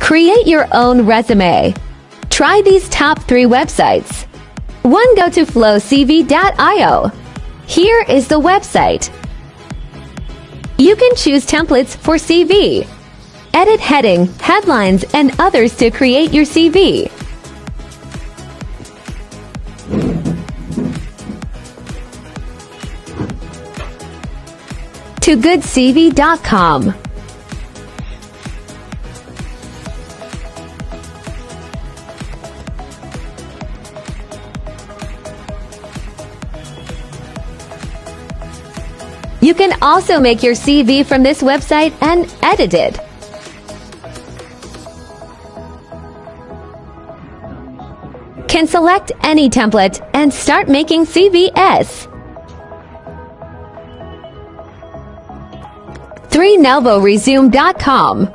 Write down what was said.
Create your own resume. Try these top 3 websites. 1. Go to flowcv.io. Here is the website. You can choose templates for CV. Edit heading, headlines, and others to create your CV. To goodcv.com. You can also make your CV from this website and edit it. Can select any template and start making CVs. 3. NovoResume.com.